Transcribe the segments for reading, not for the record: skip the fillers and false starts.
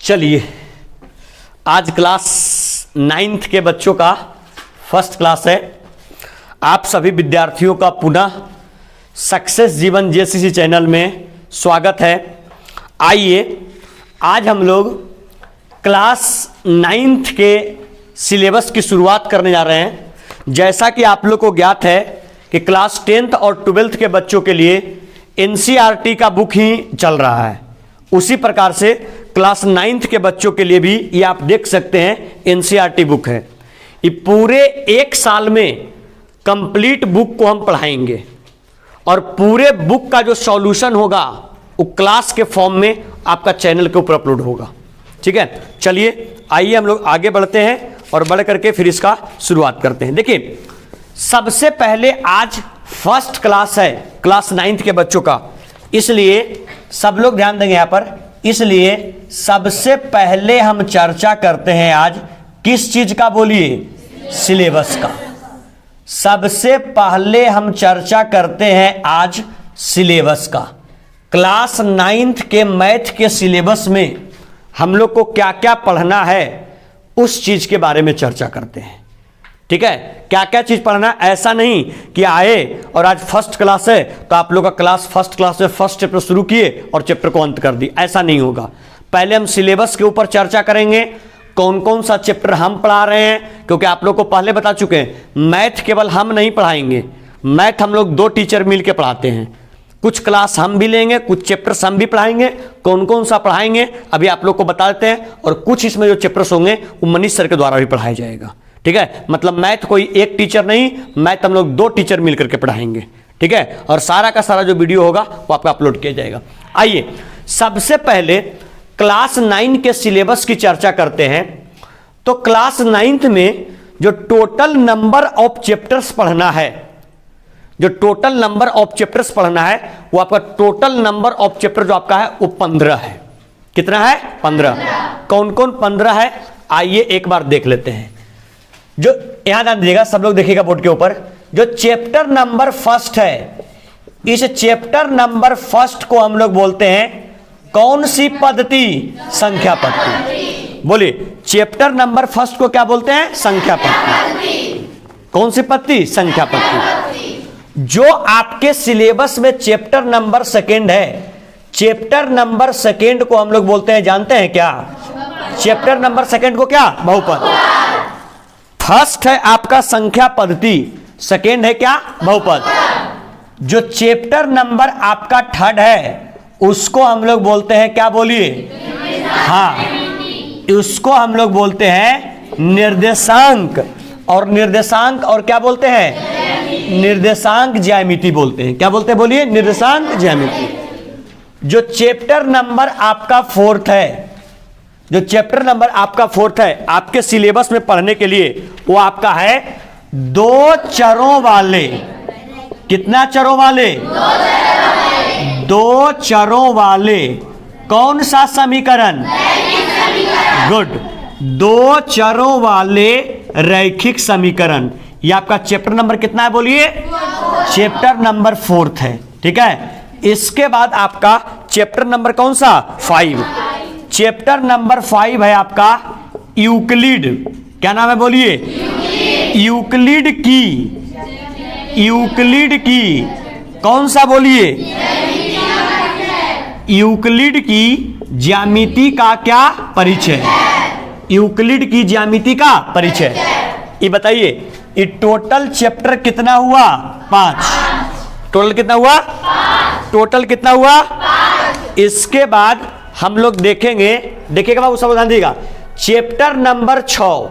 चलिए, आज class 9th के बच्चों का फर्स्ट क्लास है। आप सभी विद्यार्थियों का पुनः सक्सेस जीवन जेसीसी चैनल में स्वागत है। आइए, आज हम लोग क्लास 9th के सिलेबस की शुरुआत करने जा रहे हैं। जैसा कि आप लोग को ज्ञात है कि क्लास 10th और 12th के बच्चों के लिए एनसीईआरटी का बुक ही चल रहा है, उसी प्रकार से क्लास 9th के बच्चों के लिए भी ये आप देख सकते हैं एनसीईआरटी बुक है। ये पूरे एक साल में कंप्लीट बुक को हम पढ़ाएंगे और पूरे बुक का जो सॉल्यूशन होगा वो क्लास के फॉर्म में आपका चैनल के ऊपर अपलोड होगा। ठीक है, चलिए आइए हम लोग आगे बढ़ते हैं और बढ़ करके फिर इसका शुरुआत करते हैं। देखिए, सबसे पहले आज फर्स्ट क्लास है क्लास 9th के बच्चों का, इसलिए सब लोग ध्यान देंगे यहाँ पर। इसलिए सबसे पहले हम चर्चा करते हैं आज किस चीज का, बोलिए, सिलेबस का। सबसे पहले हम चर्चा करते हैं आज सिलेबस का। क्लास 9th के मैथ के सिलेबस में हम लोग को क्या क्या पढ़ना है उस चीज के बारे में चर्चा करते हैं। ठीक है, क्या क्या चीज पढ़ना। ऐसा नहीं कि आए और आज फर्स्ट क्लास है तो आप लोग का क्लास फर्स्ट क्लास में फर्स्ट चैप्टर शुरू किए और चैप्टर को अंत कर दी, ऐसा नहीं होगा। पहले हम सिलेबस के ऊपर चर्चा करेंगे, कौन कौन सा चैप्टर हम पढ़ा रहे हैं, क्योंकि आप लोग को पहले बता चुके हैं मैथ केवल हम नहीं पढ़ाएंगे। मैथ हम लोग 2 टीचर मिलकर पढ़ाते हैं। कुछ क्लास हम भी लेंगे, कुछ चैप्टर्स हम भी पढ़ाएंगे। कौन कौन सा पढ़ाएंगे अभी आप लोग को बता देते हैं, और कुछ इसमें जो चैप्टर्स होंगे वो मनीष सर के द्वारा भी पढ़ाया जाएगा। ठीक है, मतलब मैथ कोई एक टीचर नहीं, मैथ हम लोग 2 टीचर मिलकर के पढ़ाएंगे। ठीक है, और सारा का सारा जो वीडियो होगा वो आपका अपलोड किया जाएगा। आइए, सबसे पहले क्लास 9 के सिलेबस की चर्चा करते हैं। तो क्लास 9th में जो टोटल नंबर ऑफ चैप्टर्स पढ़ना है, जो टोटल नंबर ऑफ चैप्टर्स पढ़ना है, वो आपका टोटल नंबर ऑफ चैप्टर जो आपका है वो 15 है। कितना है? 15। कौन कौन 15 है, आइए एक बार देख लेते हैं। जो यहां ध्यान दीजिएगा, सब लोग देखिएगा बोर्ड के ऊपर, जो चैप्टर नंबर फर्स्ट है, इस चैप्टर नंबर फर्स्ट को हम लोग बोलते हैं कौन सी पद्धति? संख्या पद्धति। बोलिए, चैप्टर नंबर फर्स्ट को क्या बोलते हैं? संख्या पद्धति। कौन सी पद्धति? संख्या पद्धति। जो आपके सिलेबस में चैप्टर नंबर सेकेंड है, चैप्टर नंबर सेकेंड को हम लोग बोलते हैं, जानते हैं क्या? चैप्टर नंबर सेकेंड को क्या? बहुपद। फर्स्ट है आपका संख्या पद्धति, सेकेंड है क्या? बहुपद। जो चैप्टर नंबर आपका थर्ड है उसको हम लोग बोलते हैं क्या? बोलिए। हाँ, उसको हम लोग बोलते हैं निर्देशांक। और निर्देशांक और क्या बोलते हैं? निर्देशांक ज्यामिति बोलते हैं। क्या बोलते हैं? बोलिए, निर्देशांक ज्यामिति। जो चैप्टर नंबर आपका फोर्थ है, जो चैप्टर नंबर आपका फोर्थ है आपके सिलेबस में पढ़ने के लिए, वो आपका है 2 चरों वाले। कितना चरों वाले? 2 चरों वाले कौन सा समीकरण? गुड, 2 चरों वाले रैखिक समीकरण। ये आपका चैप्टर नंबर कितना है? बोलिए। चैप्टर नंबर 4 है। ठीक है, इसके बाद आपका चैप्टर नंबर कौन सा? 5। चैप्टर नंबर 5 है आपका यूक्लिड। क्या नाम है? बोलिए। यूक्लिड की कौन सा? बोलिए। यूक्लिड की ज्यामिति का क्या परिचय? यूक्लिड की ज्यामिति का परिचय। ये बताइए, ये टोटल चैप्टर कितना हुआ? 5। टोटल कितना हुआ? 5। टोटल कितना हुआ? 5। इसके बाद हम लोग देखेंगे, देखिएगा बाबू, सब ध्यान दीजिएगा, चैप्टर नंबर 6।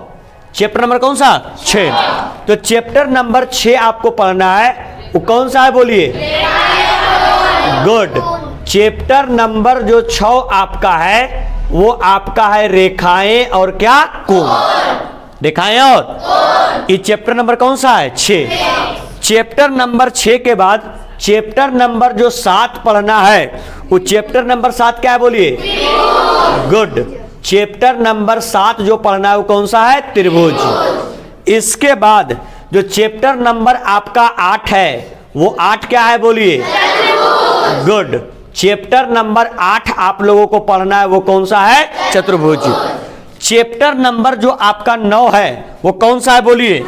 चैप्टर नंबर कौन सा? 6। तो चैप्टर नंबर 6 आपको पढ़ना है, वो कौन सा है? बोलिए। गुड। चैप्टर नंबर जो 6 आपका है वो आपका है रेखाएं और क्या? कोण। रेखाएं और कोण। ये चैप्टर नंबर कौन सा है? 6। चैप्टर नंबर 6 के बाद चैप्टर नंबर जो 7 पढ़ना है, वो चैप्टर नंबर 7 क्या है? बोलिए। गुड। चैप्टर नंबर 7 जो पढ़ना है वो कौन सा है? त्रिभुज। इसके बाद जो चैप्टर नंबर आपका 8 है, वो 8 क्या है? बोलिए। गुड। चैप्टर नंबर 8 आप लोगों को पढ़ना है, वो कौन सा है? चतुर्भुज। चैप्टर नंबर जो आपका 9 है वो कौन सा है? बोलिए।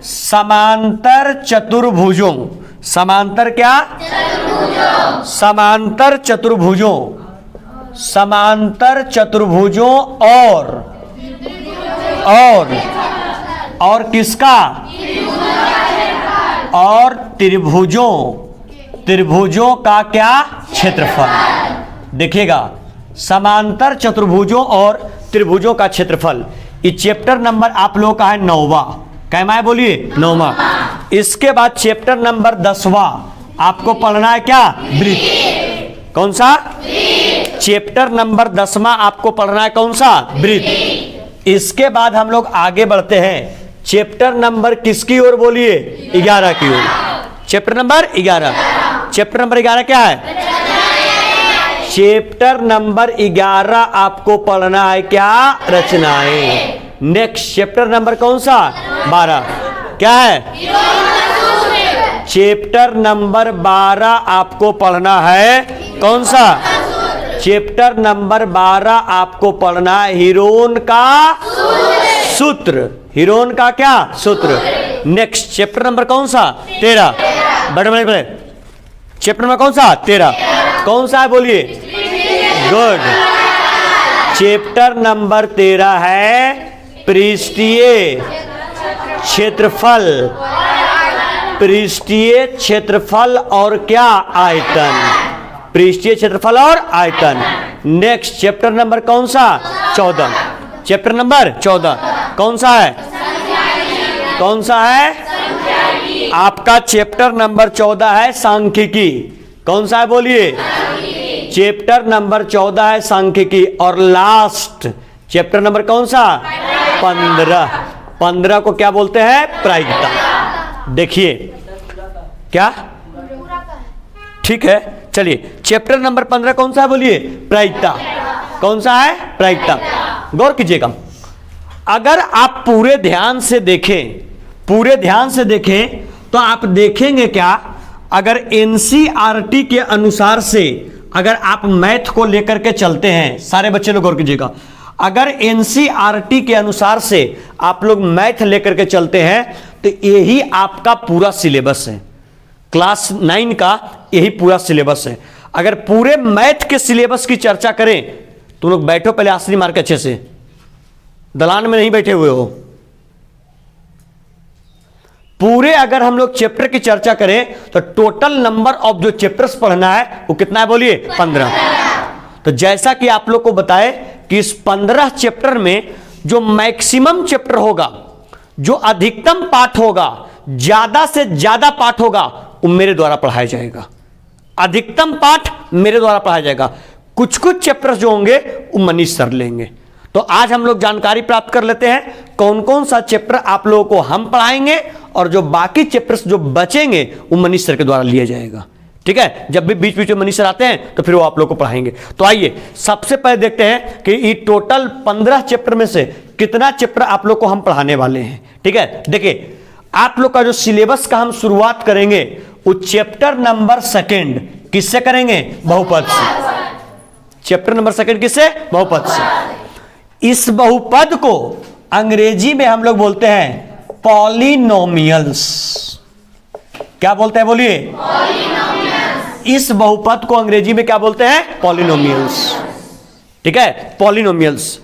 समांतर चतुर्भुजों। समांतर क्या? समांतर चतुर्भुजों। समांतर चतुर्भुजों और किसका? और त्रिभुजों। त्रिभुजों का क्या? क्षेत्रफल। देखिएगा, समांतर चतुर्भुजों और त्रिभुजों का क्षेत्रफल। ये चैप्टर नंबर आप लोगों का है 9वां। कैमा है? बोलिए 9वां। इसके बाद चैप्टर नंबर 10वां आपको पढ़ना है क्या? वृत्त। कौन सा? चैप्टर नंबर 10वां आपको पढ़ना है कौन सा? वृत्त। इसके बाद हम लोग आगे बढ़ते हैं चैप्टर नंबर किसकी ओर? बोलिए 11 की ओर। Chapter number 11। चैप्टर नंबर 11 क्या है? चैप्टर नंबर 11 आपको पढ़ना है क्या? रचनाएं। नेक्स्ट चैप्टर नंबर कौन सा? 12। क्या है? चैप्टर नंबर 12 आपको पढ़ना है कौन सा? चैप्टर नंबर 12 आपको पढ़ना है हीरोन का सूत्र। हीरोन का क्या? सूत्र। नेक्स्ट चैप्टर नंबर कौन सा? 13। बड़े बड़े बड़े चैप्टर नंबर कौन सा? 13। कौन सा है? बोलिए। गुड। चैप्टर नंबर 13 है पृष्ठीय क्षेत्रफल। पृष्ठीय क्षेत्रफल और क्या? आयतन। पृष्ठीय क्षेत्रफल और आयतन। नेक्स्ट चैप्टर नंबर कौन सा? 14। चैप्टर नंबर 14 कौन सा है? कौन सा है? आपका चैप्टर नंबर 14 है सांख्यिकी। कौन सा है? बोलिए। चैप्टर नंबर 14 है सांख्यिकी। और लास्ट चैप्टर नंबर कौन सा? 15। 15 को क्या बोलते हैं? प्रायिकता। देखिए क्या? ठीक है, चलिए चैप्टर नंबर 15 कौन सा है? बोलिए। प्रायिकता। कौन सा है? प्रायिकता। गौर कीजिएगा, अगर आप पूरे ध्यान से देखें तो आप देखेंगे क्या? अगर एनसीईआरटी के अनुसार से अगर आप मैथ को लेकर के चलते हैं, सारे बच्चे लोग गौर कीजिएगा, अगर एनसीईआरटी के अनुसार से आप लोग मैथ लेकर के चलते हैं तो यही आपका पूरा सिलेबस है। क्लास 9 का यही पूरा सिलेबस है। अगर पूरे मैथ के सिलेबस की चर्चा करें तो लोग बैठो पहले आसनी मार के अच्छे से, दलान में नहीं बैठे हुए हो। पूरे अगर हम लोग चैप्टर की चर्चा करें तो टोटल नंबर ऑफ जो चैप्टर्स पढ़ना है वो कितना है? बोलिए 15। तो जैसा कि आप लोग को बताए कि इस 15 चैप्टर में जो मैक्सिमम चैप्टर होगा, जो अधिकतम पाठ होगा, ज्यादा से ज्यादा पाठ होगा, वो मेरे द्वारा पढ़ाया जाएगा। अधिकतम पाठ मेरे द्वारा पढ़ाया जाएगा। कुछ कुछ चैप्टर्स जो होंगे वो मनीष सर लेंगे। तो आज हम लोग जानकारी प्राप्त कर लेते हैं कौन कौन सा चैप्टर आप लोगों को हम पढ़ाएंगे और जो बाकी चैप्टर्स जो बचेंगे वो मनीष सर के द्वारा लिया जाएगा। ठीक है, जब भी बीच बीच में मनीष सर आते हैं तो फिर वो आप लोग को पढ़ाएंगे। तो आइए सबसे पहले देखते हैं कि ये टोटल 15 चैप्टर में से कितना चैप्टर आप लोग को हम पढ़ाने वाले हैं। ठीक है, देखिए आप लोग का जो सिलेबस का हम शुरुआत करेंगे वो चैप्टर नंबर 2 किससे करेंगे? बहुपद से। चैप्टर नंबर 2 किससे? बहुपद से। इस बहुपद को अंग्रेजी में हम लोग बोलते हैं पॉलिनोमियल्स। क्या बोलते हैं? बोलिए। इस बहुपद को अंग्रेजी में क्या बोलते हैं? पॉलिनोमियल्स। ठीक है, पॉलिनोमियल्स।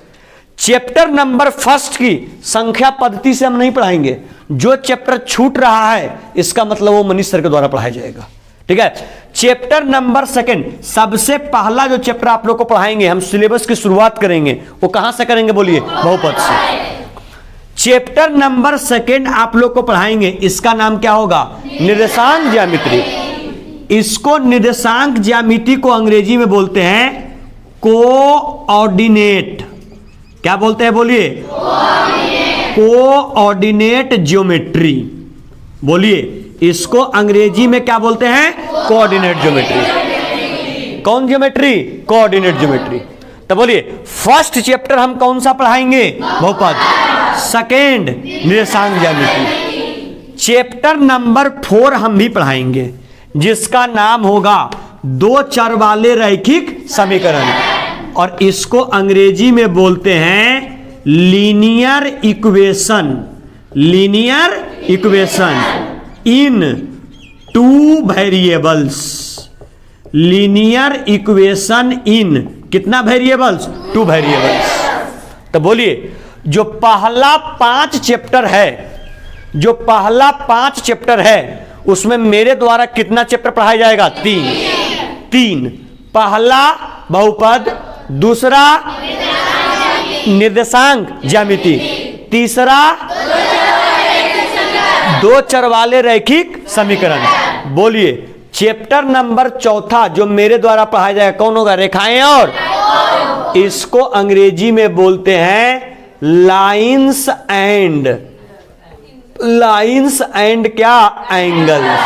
चैप्टर नंबर 1 की संख्या पद्धति से हम नहीं पढ़ाएंगे। जो चैप्टर छूट रहा है इसका मतलब वो मनीष सर के द्वारा पढ़ाया जाएगा। ठीक है, चैप्टर नंबर 2 सबसे पहला जो चैप्टर आप लोग को पढ़ाएंगे, हम सिलेबस की शुरुआत करेंगे, वो कहां से करेंगे? बोलिए बहुपद से। चैप्टर नंबर 2 आप लोग को पढ़ाएंगे, इसका नाम क्या होगा? निर्देशांक ज्यामिति। इसको निर्देशांक ज्यामिति को अंग्रेजी में बोलते हैं कोऑर्डिनेट। क्या बोलते हैं? बोलिए। Coordinate geometry. बोलिए, इसको अंग्रेजी में क्या बोलते हैं? Coordinate geometry. कौन ज्योमेट्री? Coordinate geometry. तो बोलिए फर्स्ट चैप्टर हम कौन सा पढ़ाएंगे? बहुपद। सेकंड निर्देशांक ज्यामिति। चैप्टर नंबर 4 हम भी पढ़ाएंगे, जिसका नाम होगा दो चर वाले रैखिक समीकरण, और इसको अंग्रेजी में बोलते हैं linear equation. Linear equation in two variables. Linear equation in कितना वेरिएबल्स? 2 वेरिएबल्स। तो बोलिए, जो पहला 5 चैप्टर है, जो पहला 5 चैप्टर है, उसमें मेरे द्वारा कितना चैप्टर पढ़ाया जाएगा? 3। पहला बहुपद, दूसरा निर्देशांक ज्यामिति, तीसरा दो चर वाले रैखिक समीकरण। बोलिए, चैप्टर नंबर 4 जो मेरे द्वारा पढ़ाया जाएगा कौन होगा? रेखाएं और इसको अंग्रेजी में बोलते हैं लाइंस एंड क्या? एंगल्स।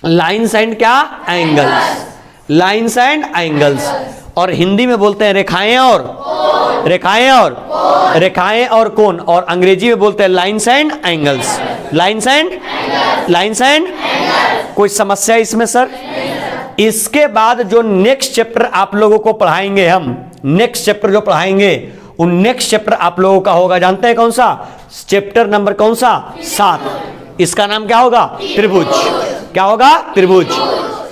लाइंस एंड क्या? एंगल्स। Lines and angles. और हिंदी में बोलते हैं रेखाएं और रेखाएं और कोण, और अंग्रेजी में बोलते हैं lines and angles. Lines and कोई समस्या इसमें सर? इसके बाद जो नेक्स्ट चैप्टर आप लोगों को पढ़ाएंगे, हम नेक्स्ट चैप्टर जो पढ़ाएंगे, उन नेक्स्ट चैप्टर आप लोगों का होगा, जानते हैं कौन सा? चैप्टर नंबर कौन सा? 7। इसका नाम क्या होगा? त्रिभुज। क्या होगा? त्रिभुज।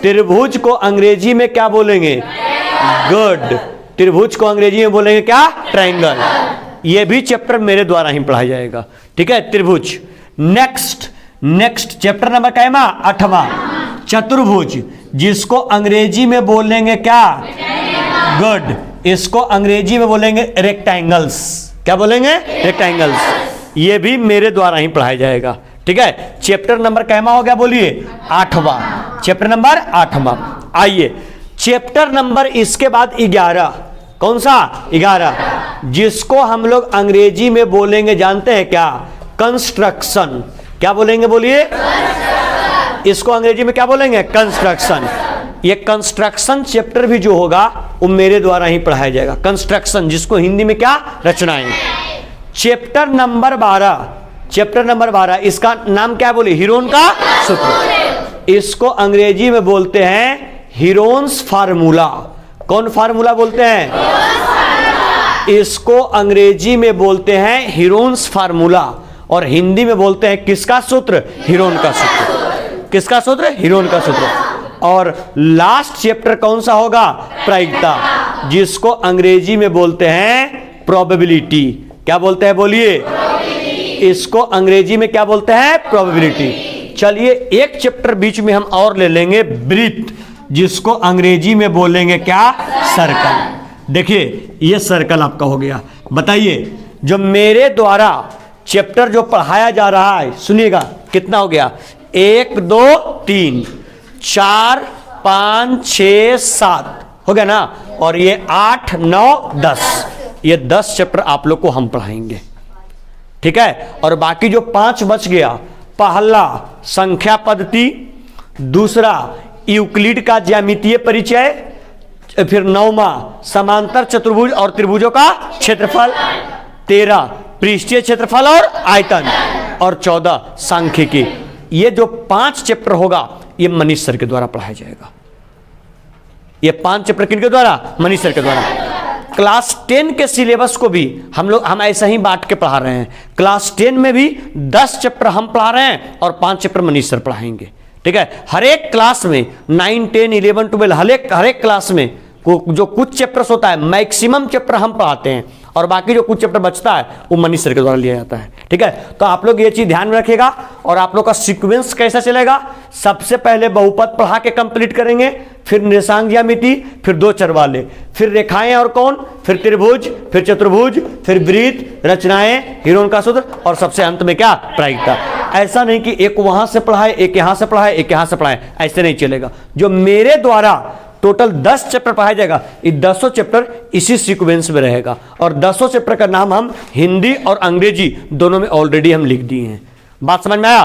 त्रिभुज को अंग्रेजी में क्या बोलेंगे? गुड। त्रिभुज को अंग्रेजी में बोलेंगे क्या? ट्रायंगल। यह भी चैप्टर मेरे द्वारा ही पढ़ाया जाएगा, ठीक है? त्रिभुज। नेक्स्ट चैप्टर नंबर क्या है? 8वां, चतुर्भुज, जिसको अंग्रेजी में बोलेंगे क्या? गुड। इसको अंग्रेजी में बोलेंगे रेक्टेंगल्स। क्या बोलेंगे? रेक्टेंगल्स। ये भी मेरे द्वारा ही पढ़ाया जाएगा, ठीक है? चैप्टर नंबर कैमा हो गया? बोलिए 8वां। Chapter number 8वां। आइए चैप्टर नंबर इसके बाद 11। कौन सा? 11, जिसको हम लोग अंग्रेजी में बोलेंगे, जानते हैं क्या? कंस्ट्रक्शन। क्या बोलेंगे? बोलिए। इसको अंग्रेजी में क्या बोलेंगे? कंस्ट्रक्शन। ये कंस्ट्रक्शन चैप्टर भी जो होगा वो मेरे द्वारा ही पढ़ाया जाएगा। कंस्ट्रक्शन, जिसको हिंदी में क्या? रचनाएं। चैप्टर नंबर 12, इसका नाम क्या बोले? हीरोन का सूत्र। इसको अंग्रेजी में बोलते हैं हीरोन्स फार्मूला। कौन फार्मूला बोलते हैं? इसको अंग्रेजी में बोलते हैं हीरोन्स फार्मूला, और हिंदी में बोलते हैं किसका सूत्र? हीरोन का सूत्र। किसका सूत्र? हीरोन का सूत्र। और लास्ट चैप्टर कौन सा होगा? प्रायिकता, जिसको अंग्रेजी में बोलते हैं प्रोबेबिलिटी। क्या बोलते हैं? बोलिए। इसको अंग्रेजी में क्या बोलते हैं? प्रोबेबिलिटी। चलिए एक चैप्टर बीच में हम और ले लेंगे, ब्रीथ, जिसको अंग्रेजी में बोलेंगे क्या? सर्कल। देखिए ये सर्कल आपका हो गया। बताइए, जो मेरे द्वारा चैप्टर जो पढ़ाया जा रहा है, सुनिएगा, कितना हो गया? 1 2 3 4 5 6 7 हो गया ना? और ये 8 9 10, ये 10 चैप्टर आप लोग को हम पढ़ाएंगे, ठीक है? और बाकी जो 5 बच गया, पहला संख्या पद्धति, दूसरा यूक्लिड का ज्यामितीय परिचय, फिर 9वां समांतर चतुर्भुज और त्रिभुजों का क्षेत्रफल, 13 पृष्ठीय क्षेत्रफल और आयतन, और 14 सांख्यिकी। ये जो 5 चैप्टर होगा ये मनीष सर के द्वारा पढ़ाया जाएगा। ये 5 चैप्टर किनके द्वारा? मनीष सर के द्वारा। क्लास 10 के सिलेबस को भी हम ऐसा ही बांट के पढ़ा रहे हैं। क्लास 10 में भी 10 चैप्टर हम पढ़ा रहे हैं और 5 चैप्टर मनीष सर पढ़ाएंगे, ठीक है? हर एक क्लास में 9 10 11 12 हर एक क्लास में जो कुछ चैप्टर्स होता है, मैक्सिमम चैप्टर हम पढ़ाते हैं, और बाकी जो कुछ चैप्टर बचता है वो मनीष सर के द्वारा लिया जाता है, ठीक है? तो आप लोग ये चीज ध्यान में रखिएगा। और आप लोग का सीक्वेंस कैसा चलेगा? सबसे पहले बहुपद पढ़ा के कंप्लीट करेंगे, फिर निर्देशांक ज्यामिति, फिर दो चर वाले, फिर रेखाएं और कोण, फिर त्रिभुज, फिर चतुर्भुज, फिर वृत्त, रचनाएं, हीरोन का सूत्र, और सबसे अंत में क्या? प्रायिकता। ऐसा नहीं कि एक वहां से पढ़ाए, एक यहां से पढ़ाए, एक यहां से पढ़ाए, ऐसे नहीं चलेगा। जो मेरे द्वारा टोटल 10 चैप्टर पढ़ाया जाएगा, ये 10 चैप्टर इसी सीक्वेंस में रहेगा, और 10 चैप्टर का नाम हम हिंदी और अंग्रेजी दोनों में ऑलरेडी हम लिख दिए हैं। बात समझ में आया?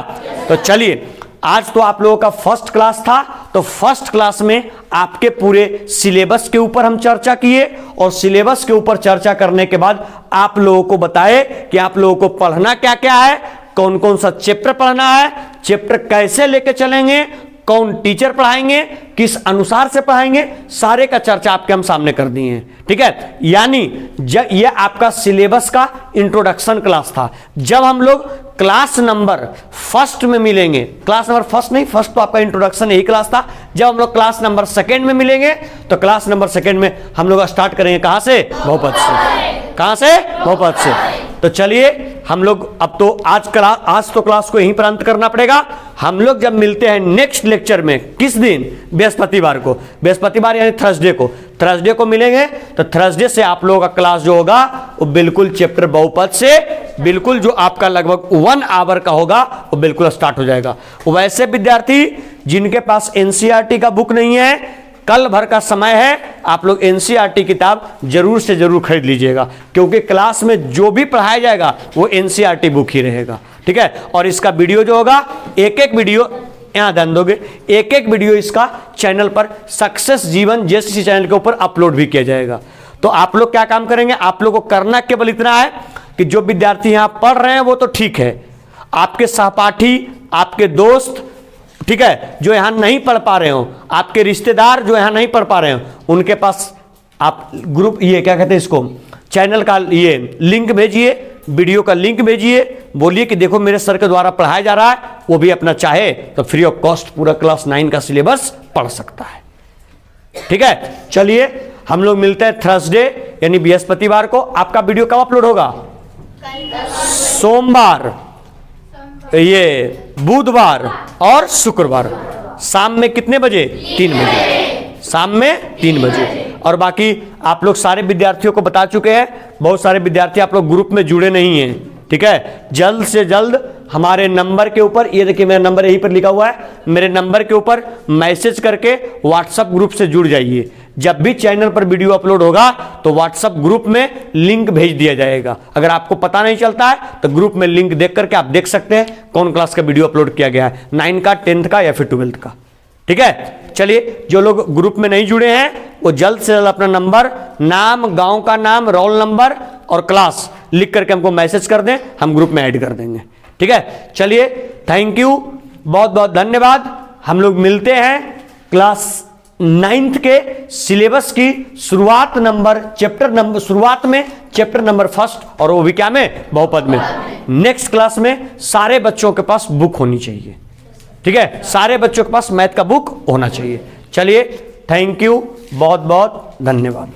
तो चलिए, आज तो आप लोगों का फर्स्ट क्लास था, तो फर्स्ट क्लास में आपके पूरे सिलेबस के ऊपर हम चर्चा किए, और सिलेबस के ऊपर चर्चा करने के बाद आप लोगों को बताए कि आप लोगों को पढ़ना क्या क्या है, कौन कौन सा चैप्टर पढ़ना है, चैप्टर कैसे लेके चलेंगे, कौन टीचर पढ़ाएंगे, किस अनुसार से पढ़ाएंगे, सारे का चर्चा आपके हम सामने कर दिए हैं। ठीक है, यानी ये आपका सिलेबस का इंट्रोडक्शन क्लास था। जब हम लोग क्लास नंबर फर्स्ट में मिलेंगे, क्लास नंबर फर्स्ट नहीं, फर्स्ट तो आपका इंट्रोडक्शन यही क्लास था। जब हम लोग क्लास नंबर सेकेंड में मिलेंगे तो क्लास नंबर सेकेंड में हम लोग स्टार्ट करेंगे कहां से, बहुपद से। कहां से, बहुपद से। तो चलिए हम लोग अब तो आज तो क्लास को यहीं पर अंत करना पड़ेगा। हम लोग जब मिलते हैं नेक्स्ट लेक्चर में, किस दिन, बृहस्पतिवार को, बृहस्पतिवार यानी थर्सडे को मिलेंगे। तो थर्सडे से आप लोगों का क्लास जो होगा वो बिल्कुल चैप्टर बहुपद से बिल्कुल जो आपका लगभग 1 आवर का होगा वो बिल्कुल स्टार्ट हो जाएगा। वैसे विद्यार्थी जिनके पास एनसीईआरटी का बुक नहीं है, कल भर का समय है, आप लोग एनसीईआरटी किताब जरूर से जरूर खरीद लीजिएगा, क्योंकि क्लास में जो भी पढ़ाया जाएगा वो एनसीईआरटी बुक ही रहेगा। ठीक है, और इसका वीडियो जो होगा, एक एक वीडियो यहां ध्यान दोगे, एक एक वीडियो इसका चैनल पर सक्सेस जीवन जेसीसी चैनल के ऊपर अपलोड भी किया जाएगा। तो आप लोग क्या काम करेंगे, आप लोग को करना केवल इतना है कि जो विद्यार्थी यहां पढ़ रहे हैं वो तो ठीक है, आपके सहपाठी, आपके दोस्त, ठीक है, जो यहां नहीं पढ़ पा रहे हो, आपके रिश्तेदार जो यहां नहीं पढ़ पा रहे हो, उनके पास आप ग्रुप, ये क्या कहते हैं इसको, चैनल का ये लिंक भेजिए, वीडियो का लिंक भेजिए, बोलिए कि देखो मेरे सर के द्वारा पढ़ाया जा रहा है, वो भी अपना चाहे तो फ्री ऑफ कॉस्ट पूरा क्लास 9 का सिलेबस पढ़ सकता है। ठीक है, चलिए हम लोग मिलते हैं थर्सडे यानी बृहस्पतिवार को। आपका वीडियो कब अपलोड होगा, सोमवार, ये बुधवार और शुक्रवार शाम में कितने बजे, 3 बजे, शाम में 3 बजे। और बाकी आप लोग सारे विद्यार्थियों को बता चुके हैं, बहुत सारे विद्यार्थी आप लोग ग्रुप में जुड़े नहीं हैं। ठीक है, जल्द से जल्द हमारे नंबर के ऊपर, ये देखिए मेरा नंबर यहीं पर लिखा हुआ है, मेरे नंबर के ऊपर मैसेज करके व्हाट्सएप ग्रुप से जुड़ जाइए। जब भी चैनल पर वीडियो अपलोड होगा तो व्हाट्सएप ग्रुप में लिंक भेज दिया जाएगा। अगर आपको पता नहीं चलता है तो ग्रुप में लिंक देख करके आप देख सकते हैं कौन क्लास का वीडियो अपलोड किया गया है, 9 का, 10th का या फिर 12th का। ठीक है, चलिए जो लोग ग्रुप में नहीं जुड़े हैं वो जल्द से जल्द अपना नंबर, नाम, गांव का नाम, रोल नंबर और क्लास लिख करके हमको मैसेज कर दें, हम ग्रुप में ऐड कर देंगे। ठीक है, चलिए थैंक यू, बहुत बहुत धन्यवाद। हम लोग मिलते हैं क्लास 9th के सिलेबस की शुरुआत में चैप्टर नंबर 1 और वो भी क्या में, बहुपद में। नेक्स्ट क्लास में सारे बच्चों के पास बुक होनी चाहिए। ठीक है, सारे बच्चों के पास मैथ का बुक होना चाहिए। चलिए थैंक यू, बहुत बहुत धन्यवाद।